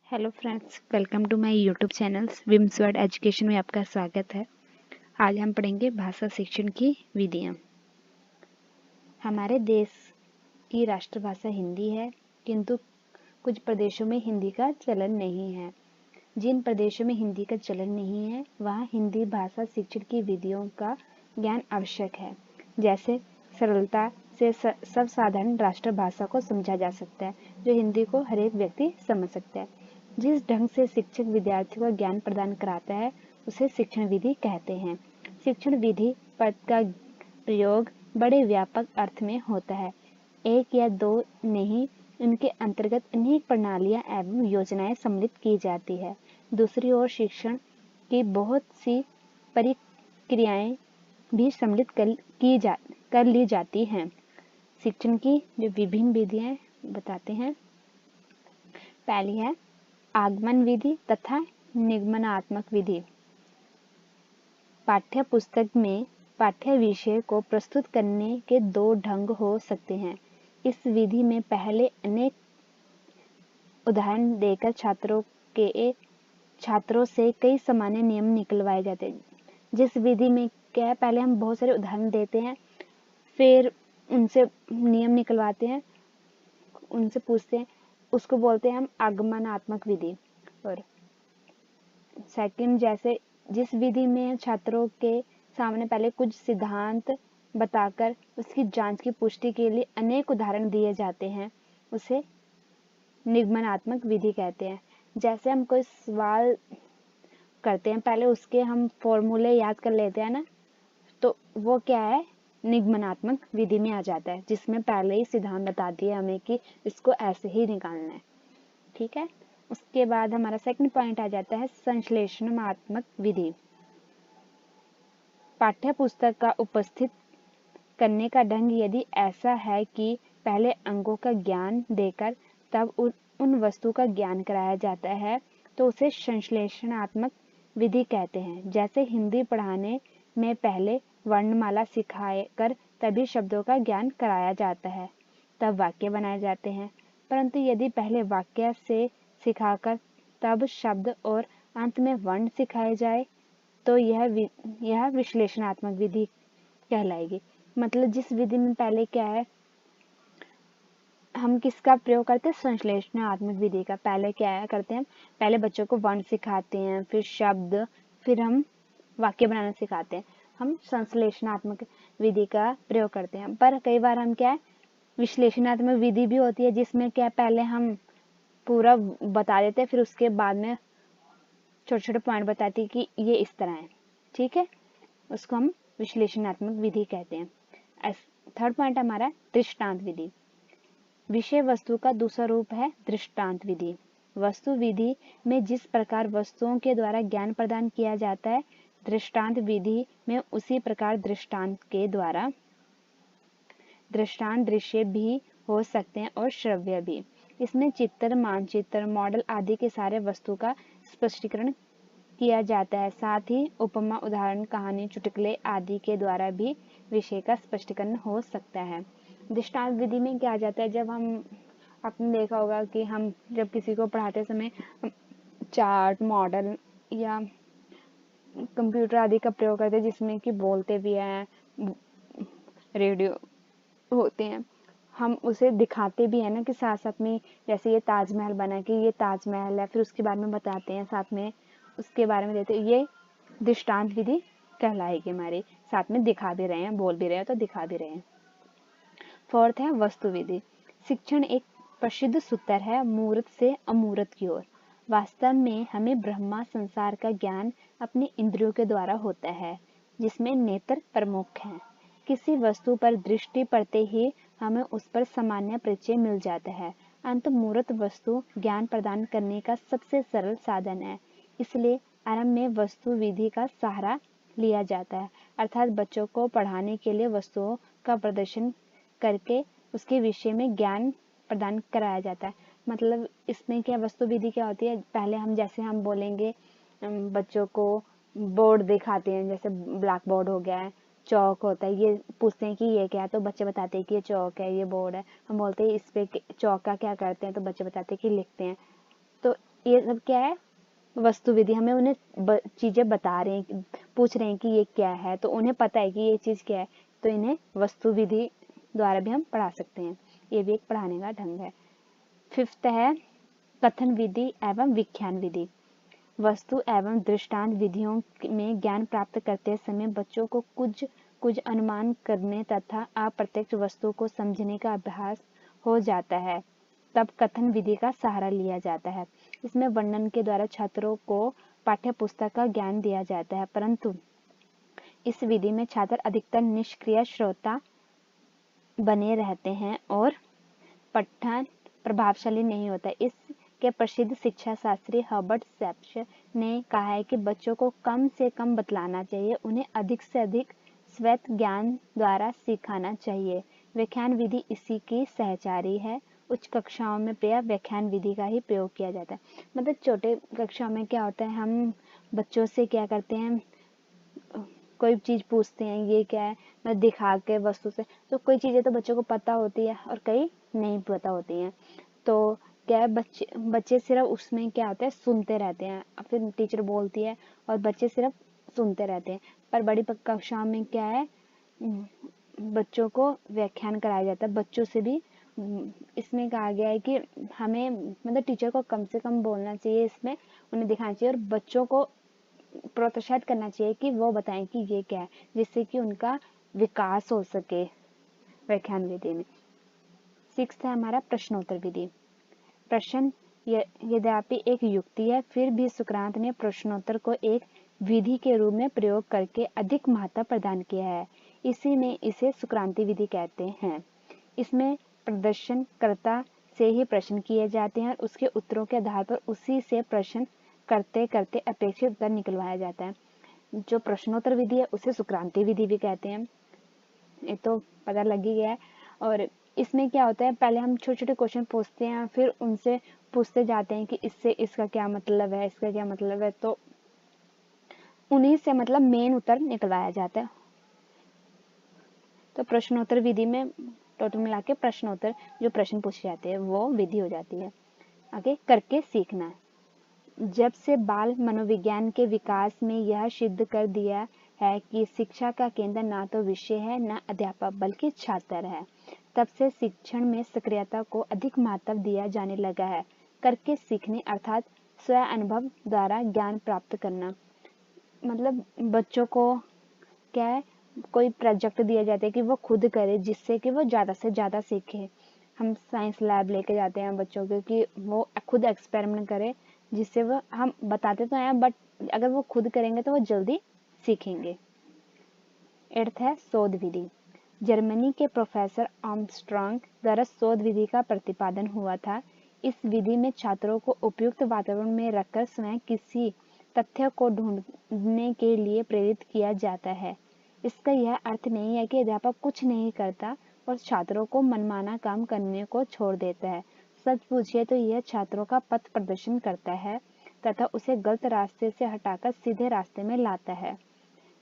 Hello friends, welcome to my YouTube channel विम्स word education में आपका स्वागत है। आज हम पढ़ेंगे भाषा शिक्षण की विधियाँ। हमारे देश की राष्ट्रभाषा हिंदी है, किंतु कुछ प्रदेशों में हिंदी का चलन नहीं है। जिन प्रदेशों में हिंदी का चलन नहीं है, वहाँ हिंदी भाषा शिक्षण की विधियों का ज्ञान आवश्यक है। जैसे सरलता से सब साधारण राष्ट्रभाषा को समझा जा सकता है, जो हिंदी को हर एक व्यक्ति समझ सकता है। जिस ढंग से शिक्षक विद्यार्थियों को ज्ञान प्रदान कराता है, उसे शिक्षण विधि कहते हैं। शिक्षण विधि पद का प्रयोग बड़े व्यापक अर्थ में होता है। एक या दो नहीं, उनके अंतर्गत अनेक प्रणालियां एवं योजनाएं सम्मिलित की जाती है। दूसरी ओर शिक्षण की बहुत सी प्रक्रियाएं भी सम्मिलित कर ली जाती हैं। शिक्षण की जो विभिन्न विधियां बताते हैं। पहली है आगमन विधि तथा निगमनात्मक विधि। पाठ्य पुस्तक में पाठ्य विषय को प्रस्तुत करने के दो ढंग हो सकते हैं। इस विधि में पहले अनेक उदाहरण देकर छात्रों से कई सामान्य नियम निकलवाए जाते हैं। जिस विधि में क्या है, पहले हम बहुत सारे उदाहरण देते हैं, फिर उनसे नियम निकलवाते हैं, उनसे पूछते हैं, उसको बोलते हैं हम आगमनात्मक विधि। और सेकंड, जैसे जिस विधि में छात्रों के सामने पहले कुछ सिद्धांत बताकर उसकी जांच की पुष्टि के लिए अनेक उदाहरण दिए जाते हैं, उसे निगमनात्मक विधि कहते हैं। जैसे हम कोई सवाल करते हैं, पहले उसके हम फॉर्मूले याद कर लेते हैं ना, तो वो क्या है, निगमनात्मक विधि में आ जाता है, जिसमें पहले ही सिद्धांत बता दिए हमें कि इसको ऐसे ही निकालना है। ठीक है। उसके बाद हमारा सेकंड पॉइंट आ जाता है संश्लेषणात्मक विधि। पाठ्य पुस्तक का उपस्थित करने का ढंग यदि ऐसा है कि पहले अंगों का ज्ञान देकर तब उन वस्तु का ज्ञान कराया जाता है, तो उसे संश्लेषणात्मक विधि कहते हैं। जैसे हिंदी पढ़ाने में पहले वर्णमाला सिखाकर तभी शब्दों का ज्ञान कराया जाता है, तब वाक्य बनाए जाते हैं। परंतु यदि पहले वाक्य से सिखाकर तब शब्द और अंत में वर्ण सिखाए जाए, तो यह विश्लेषणात्मक विधि कहलाएगी। मतलब जिस विधि में पहले क्या है, हम किसका प्रयोग करते हैं, संश्लेषणात्मक विधि का। पहले क्या करते हैं, पहले बच्चों को वर्ण सिखाते हैं, फिर शब्द, फिर हम वाक्य बनाना सिखाते हैं। हम संश्लेषणात्मक विधि का प्रयोग करते हैं। पर कई बार हम क्या है, विश्लेषणात्मक विधि भी होती है, जिसमें क्या पहले हम पूरा बता देते हैं, फिर उसके बाद में छोटे छोटे पॉइंट बताते हैं कि ये इस तरह है। ठीक है, उसको हम विश्लेषणात्मक विधि कहते हैं। थर्ड पॉइंट हमारा दृष्टांत विधि। विषय वस्तु का दूसरा रूप है दृष्टांत विधि। वस्तु विधि में जिस प्रकार वस्तुओं के द्वारा ज्ञान प्रदान किया जाता है, दृष्टांत विधि में उसी प्रकार दृष्टांत के द्वारा दृष्टांत दृश्य भी हो सकते हैं और श्रव्य भी। इसमें चित्र, मानचित्र, मॉडल आदि के सारे वस्तु का स्पष्टीकरण किया जाता है। साथ ही उपमा, उदाहरण, कहानी, चुटकुले आदि के द्वारा भी विषय का स्पष्टीकरण हो सकता है। दृष्टांत विधि में क्या आ जाता है, जब हम, आपने देखा होगा कि हम जब किसी को पढ़ाते समय चार्ट, मॉडल या कंप्यूटर आदि का प्रयोग करते हैं, जिसमें कि बोलते भी हैं, रेडियो होते हैं, हम उसे दिखाते भी है ना कि साथ साथ में, जैसे ये ताजमहल बना कि ये ताजमहल है, फिर उसके बारे में बताते हैं, साथ में उसके बारे में देते हैं। ये दृष्टांत विधि कहलाएगी हमारी। साथ में दिखा भी रहे हैं, बोल भी रहे हैं तो दिखा भी रहे हैं। फोर्थ है वस्तु विधि। शिक्षण एक प्रसिद्ध सूत्र है, मूर्त से अमूर्त की ओर। वास्तव में हमें ब्रह्मा संसार का ज्ञान अपने इंद्रियों के द्वारा होता है, जिसमें नेत्र प्रमुख हैं। किसी वस्तु पर दृष्टि पड़ते ही हमें उस पर सामान्य परिचय मिल जाता है। अंतर्मूर्त वस्तु ज्ञान प्रदान करने का सबसे सरल साधन है, इसलिए आरंभ में वस्तु विधि का सहारा लिया जाता है। अर्थात बच्चों को पढ़ाने के लिए वस्तुओं का प्रदर्शन करके उसके विषय में ज्ञान प्रदान कराया जाता है। मतलब इसमें क्या, वस्तु विधि क्या होती है, पहले हम जैसे हम बोलेंगे, बच्चों को बोर्ड दिखाते हैं, जैसे ब्लैक बोर्ड हो गया है, चौक होता है, ये पूछते हैं कि ये क्या है, तो बच्चे बताते हैं कि ये चौक है, ये बोर्ड है। हम बोलते हैं इस पे चौक का क्या करते हैं, तो बच्चे बताते हैं कि लिखते हैं। तो ये सब क्या है, वस्तु विधि। हमें उन्हें चीजें बता रहे हैं, पूछ रहे हैं कि ये क्या है, तो उन्हें पता है कि ये चीज क्या है, तो इन्हें वस्तु विधि द्वारा भी हम पढ़ा सकते हैं। ये भी एक पढ़ाने का ढंग है। 5th है कथन विधि एवं व्याख्यान विधि। वस्तु एवं दृष्टांत विधियों में ज्ञान प्राप्त करते समय बच्चों को कुछ अनुमान करने तथा अप्रत्यक्ष वस्तु को समझने का अभ्यास हो जाता है, तब कथन विधि का सहारा लिया जाता है। इसमें वर्णन के द्वारा छात्रों को पाठ्य पुस्तक का ज्ञान दिया जाता है, परंतु इस विधि में छात्र अधिकतर निष्क्रिय श्रोता बने रहते हैं और पठन प्रभावशाली नहीं होता। इसके प्रसिद्ध शिक्षा शास्त्री हर्बर्ट शेप्स ने कहा है कि बच्चों को कम से कम बतलाना चाहिए, उन्हें अधिक से अधिक स्वयं ज्ञान द्वारा सिखाना चाहिए। व्याख्यान विधि इसी की सहचारी है। उच्च कक्षाओं में प्रायः व्याख्यान विधि का ही प्रयोग किया जाता है। मतलब छोटे कक्षाओं में क्या होता है, हम बच्चों से क्या करते हैं, कोई चीज पूछते हैं ये क्या है, मैं दिखा के वस्तु से, तो कोई चीजें तो बच्चों को पता होती है और कई नहीं पता होती हैं। तो क्या है, बच्चे सिर्फ उसमें क्या होता है, सुनते रहते हैं, फिर टीचर बोलती है और बच्चे सिर्फ सुनते रहते हैं। पर बड़ी कक्षा में क्या है, बच्चों को व्याख्यान कराया जाता है, बच्चों से भी। इसमें कहा गया है कि हमें मतलब टीचर को कम से कम बोलना चाहिए, इसमें उन्हें दिखाना चाहिए और बच्चों को प्रोत्साहित करना चाहिए कि वो बताएं कि ये क्या है, जिससे कि उनका विकास हो सके व्याख्यान विधि में। 6th है हमारा प्रश्नोत्तर विधि। प्रश्न यद्यपि एक युक्ति है, फिर भी सुकरात ने प्रश्नोत्तर को एक विधि के रूप में प्रयोग करके अधिक महत्व प्रदान किया है। इसी में इसे सुक्रांति विधि कहते हैं। इसमें प्रदर्शनकर्ता से ही प्रश्न किए जाते हैं और उसके उत्तरों के आधार पर उसी से प्रश्न करते करते अपेक्षित उत्तर निकलवाया जाता है। जो प्रश्नोत्तर विधि है उसे सुक्रांति विधि भी कहते हैं, ये तो पता लग ही गया है। और इसमें क्या होता है, पहले हम छोटे छोटे क्वेश्चन पूछते हैं, फिर उनसे पूछते जाते हैं कि इससे इसका क्या मतलब है, इसका क्या मतलब है, तो उन्हीं से मतलब मेन उत्तर निकलवाया जाता है। तो प्रश्नोत्तर विधि में टोटल मिला के प्रश्नोत्तर जो प्रश्न पूछे जाते हैं वो विधि हो जाती है। आगे करके सीखना। जब से बाल मनोविज्ञान के विकास में यह सिद्ध कर दिया है कि शिक्षा का केंद्र ना तो विषय है न अध्यापक बल्कि छात्र है, तब से शिक्षण में सक्रियता को अधिक महत्व दिया जाने लगा है। करके सीखने अर्थात स्व अनुभव द्वारा ज्ञान प्राप्त करना। मतलब बच्चों को क्या है, कोई प्रोजेक्ट दिया जाता है कि वो खुद करे, जिससे कि वो ज़्यादा से ज़्यादा सीखे। हम साइंस लैब लेके जाते हैं बच्चों को कि वो खुद एक्सपेरिमेंट करे, जिससे वो, हम बताते तो हैं बट अगर वो खुद करेंगे तो वो जल्दी सीखेंगे। 8th है शोध विधि। जर्मनी के प्रोफेसर आर्मस्ट्रांग द्वारा शोध विधि का प्रतिपादन हुआ था। इस विधि में छात्रों को उपयुक्त वातावरण में रखकर स्वयं किसी तथ्य को ढूंढने के लिए प्रेरित किया जाता है। इसका यह अर्थ नहीं है कि अध्यापक कुछ नहीं करता और छात्रों को मनमाना काम करने को छोड़ देता है। सच पूछिए तो यह छात्रों का पथ प्रदर्शन करता है तथा उसे गलत रास्ते से हटाकर सीधे रास्ते में लाता है।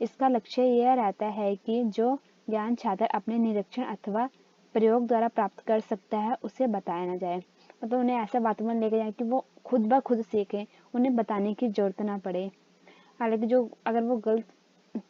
इसका लक्ष्य यह रहता है कि जो ज्ञान छात्र अपने निरीक्षण अथवा प्रयोग द्वारा प्राप्त कर सकता है उसे बताया न जाए। मतलब उन्हें ऐसा वातावरण लेके जाए कि वो खुद ब खुद सीखें, उन्हें बताने की जरूरत ना पड़े। हालांकि जो अगर वो गलत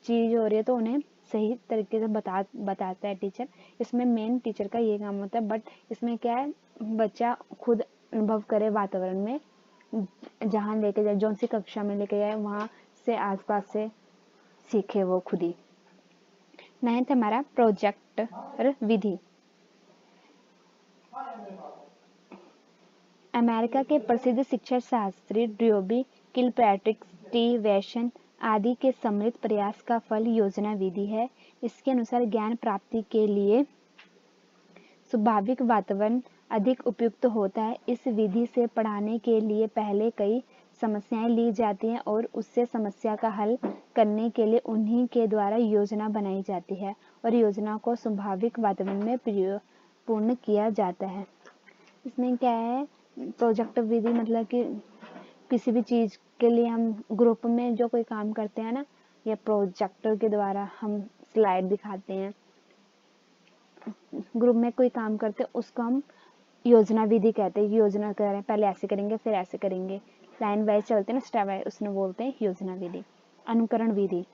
चीज हो रही है तो उन्हें सही तरीके से बताता है टीचर। इसमें मेन टीचर का ये काम होता है, बट इसमें क्या है, बच्चा खुद अनुभव करे वातावरण में, जहाँ लेके जाए, जौन सी कक्षा में लेके जाए वहाँ से आसपास से सीखे वो खुद ही। 9th हमारा प्रोजेक्ट विधि। अमेरिका के प्रसिद्ध शिक्षा शास्त्री ड्यूबी, किलपैट्रिक, स्टीवेसन आदि के सम्मिलित प्रयास का फल योजना विधि है। इसके अनुसार ज्ञान प्राप्ति के लिए स्वाभाविक वातावरण अधिक उपयुक्त होता है। इस विधि से पढ़ाने के लिए पहले कई समस्याएं ली जाती हैं और उससे समस्या का हल करने के लिए उन्हीं के द्वारा योजना बनाई जाती है और योजना को स्वाभाविक वातावरण में पूर्ण किया जाता है। इसमें क्या है, प्रोजेक्ट विधि मतलब कि किसी भी चीज के लिए हम ग्रुप में जो कोई काम करते हैं ना, या प्रोजेक्टर के द्वारा हम स्लाइड दिखाते हैं, ग्रुप में कोई काम करते हैं उसको हम योजना विधि कहते हैं। योजना कर रहे हैं, पहले ऐसे करेंगे फिर ऐसे करेंगे, लाइन वाइज चलते हैं ना, स्टेप वाइज, उसमें बोलते हैं योजना विधि। अनुकरण विधि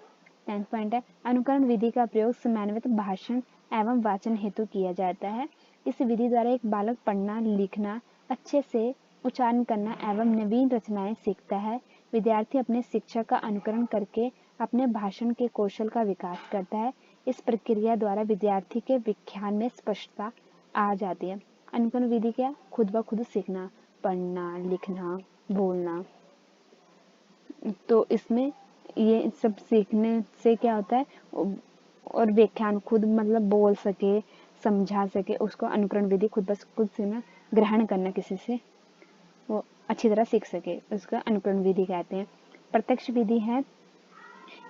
10th पॉइंट है, अनुकरण विधि का प्रयोग समन्वित भाषण एवं वाचन हेतु किया जाता है। इस विधि द्वारा एक बालक पढ़ना लिखना अच्छे से उच्चारण करना एवं नवीन रचनाएं सीखता है। विद्यार्थी अपने शिक्षक का अनुकरण करके अपने भाषण के कौशल का विकास करता है। इस प्रक्रिया द्वारा विद्यार्थी के व्याख्यान में स्पष्टता आ जाती है। अनुकरण विधि क्या, खुद ब खुद सीखना, पढ़ना लिखना बोलना। तो इसमें ये सब सीखने से क्या होता है, और व्याख्यान खुद मतलब बोल सके, समझा सके, उसको अनुकरण विधि खुद बस खुद सीखना, ग्रहण करना किसी से, वो अच्छी तरह सीख सके, उसका अनुकरण विधि कहते हैं। प्रत्यक्ष विधि है,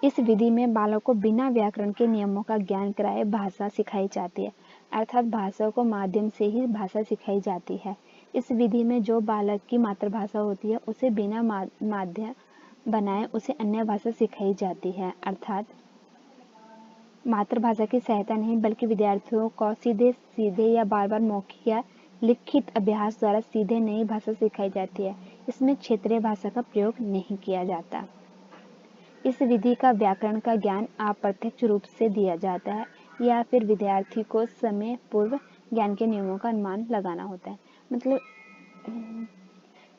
इस विधि में बालक को बिना व्याकरण के नियमों का ज्ञान कराए भाषा सिखाई जाती है, अर्थात भाषा को माध्यम से ही भाषा सिखाई जाती है। इस विधि में जो बालक की मातृभाषा होती है उसे बिना माध्यम बनाए उसे अन्य भाषा सिखाई जाती है, अर्थात मातृभाषा की सहायता नहीं बल्कि विद्यार्थियों को सीधे सीधे या बार बार मौखिक या लिखित अभ्यास द्वारा सीधे नई भाषा सिखाई जाती है। इसमें क्षेत्रीय भाषा का प्रयोग नहीं किया जाता। इस विधि का व्याकरण का ज्ञान अप्रत्यक्ष रूप से दिया जाता है या फिर विद्यार्थी को समय पूर्व ज्ञान के नियमों का अनुमान लगाना होता है। मतलब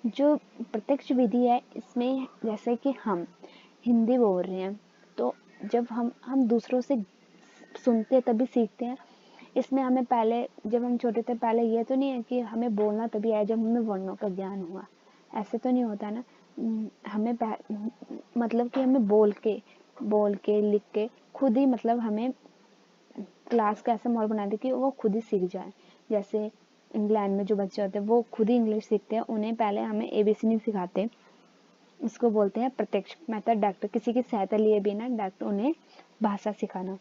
जो प्रत्यक्ष विधि है इसमें जैसे कि हम हिंदी बोल रहे हैं तो जब हम दूसरों से सुनते तभी सीखते हैं। इसमें हमें पहले जब हम छोटे थे पहले ये तो नहीं है कि हमें बोलना तभी आया जब हमें वर्णों का ज्ञान हुआ, ऐसे तो नहीं होता ना। हमें मतलब कि हमें बोल के लिख के खुद ही मतलब हमें क्लास का ऐसा माहौल बना दे कि वो खुद ही सीख जाए। जैसे इंग्लैंड में जो बच्चे होते हैं वो खुद ही इंग्लिश सीखते हैं, उन्हें पहले हमें ABC नहीं सिखाते, उसको बोलते हैं प्रत्यक्ष मेथड, डॉक्टर किसी की सहायता लिए बिना डॉक्टर उन्हें भाषा सिखाना।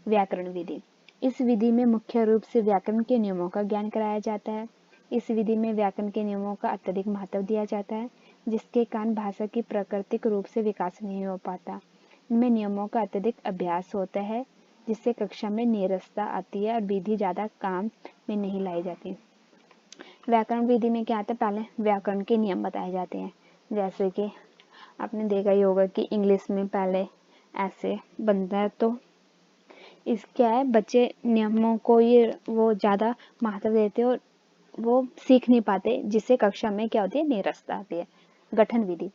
व्याकरण विधि, इस विधि में मुख्य रूप से व्याकरण के नियमों का ज्ञान कराया जाता है। इस विधि में व्याकरण के नियमों का अत्यधिक महत्व दिया जाता है जिसके कारण भाषा की प्राकृतिक रूप से विकास नहीं हो पाता। इनमें नियमों का अत्यधिक अभ्यास होता है जिससे कक्षा में नीरसता आती है और विधि ज्यादा काम में नहीं लाई जाती। व्याकरण विधि में क्या आता है, पहले व्याकरण के नियम बताए जाते हैं। जैसे कि आपने देखा ही होगा कि इंग्लिश में पहले ऐसे बनता है, तो इस क्या है बच्चे नियमों को ये वो ज़्यादा महत्व देते हैं और वो सीख नहीं पाते जिससे कक्षा में क्या होती है, नीरसता आती है। गठन विधि,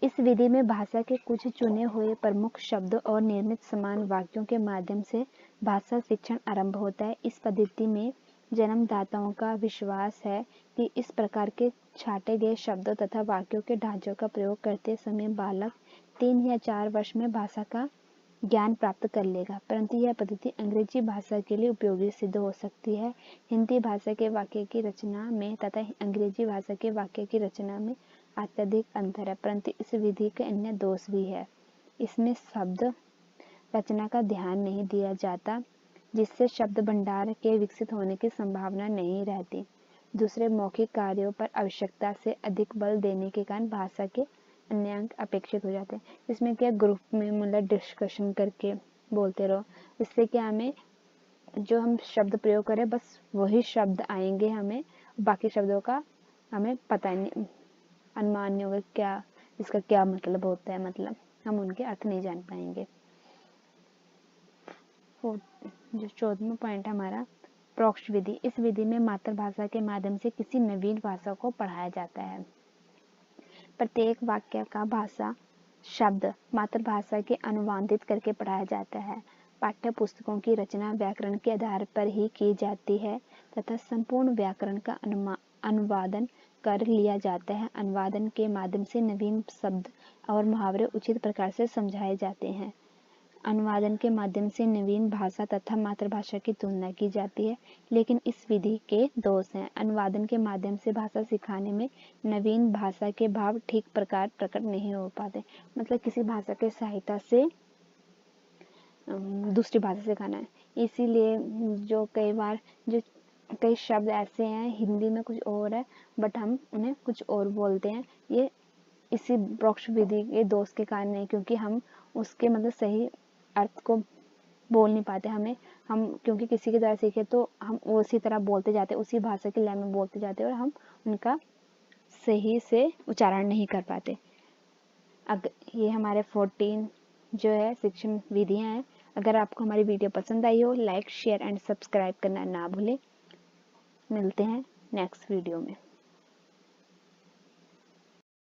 इस विधि में भाषा के कुछ चुने हुए प्रमुख शब्द और निर्मित समान वाक्यों के माध्यम से भाषा शिक्षण आरंभ होता है। इस पद्धति में जन्मदाताओं का विश्वास है कि इस प्रकार के छांटे गए शब्दों तथा वाक्यों के ढांचों का प्रयोग करते समय बालक 3 या 4 वर्ष में भाषा का ज्ञान प्राप्त कर लेगा, परंतु यह पद्धति अंग्रेजी भाषा के लिए उपयोगी सिद्ध हो सकती है। हिंदी भाषा के वाक्य की रचना में तथा अंग्रेजी भाषा के वाक्य की रचना में अत्यधिक अंतर है, परंतु इस विधि के अन्य दोष भी है। इसमें शब्द रचना का ध्यान नहीं दिया जाता जिससे शब्द भंडार के विकसित होने की संभावना नहीं रहती। दूसरे मौखिक कार्यों पर आवश्यकता से अधिक बल देने के कारण भाषा के अन्य अंक अपेक्षित हो जाते हैं। इसमें क्या ग्रुप में मतलब डिस्कशन करके बोलते रहो, इससे क्या हमें जो हम शब्द प्रयोग करें बस वही शब्द आएंगे, हमें बाकी शब्दों का हमें पता नहीं, अनुमान नहीं होगा क्या इसका क्या मतलब होता है, मतलब हम उनके अर्थ नहीं जान पाएंगे। जो 14वां पॉइंट है हमारा प्रोक्ष विधि, इस विधि में मातृभाषा के माध्यम से किसी नवीन भाषा को पढ़ाया जाता है। प्रत्येक वाक्य का भाषा शब्द मातृभाषा के अनुवादित करके पढ़ाया जाता है। पाठ्य पुस्तकों की रचना व्याकरण के आधार पर ही की जाती है तथा संपूर्ण व्याकरण का अनुवादन कर लिया जाता है। अनुवादन के माध्यम से नवीन शब्द और मुहावरे उचित प्रकार से समझाए जाते हैं। अनुवादन के माध्यम से नवीन भाषा तथा मातृभाषा की तुलना की जाती है, लेकिन इस विधि के दोष हैं। अनुवादन के माध्यम से भाषा सिखाने में नवीन भाषा के भाव ठीक प्रकार प्रकट नहीं हो पाते। मतलब किसी भाषा के सहायता से दूसरी भाषा सिखाना है, इसीलिए जो कई बार जो कई शब्द ऐसे हैं हिंदी में कुछ और है बट हम उन्हें कुछ और बोलते हैं, ये इसी प्रोक्ष विधि के दोष के कारण नहीं, क्योंकि हम उसके मतलब सही अर्थ को बोल नहीं पाते। हम क्योंकि किसी के द्वारा सीखे तो हम उसी तरह बोलते जाते, उसी भाषा की लय में बोलते जाते और हम उनका सही से उच्चारण नहीं कर पाते। ये हमारे 14 जो है शिक्षण विधियां हैं। अगर आपको हमारी वीडियो पसंद आई हो, लाइक शेयर एंड सब्सक्राइब करना ना भूलें। मिलते हैं नेक्स्ट वीडियो में।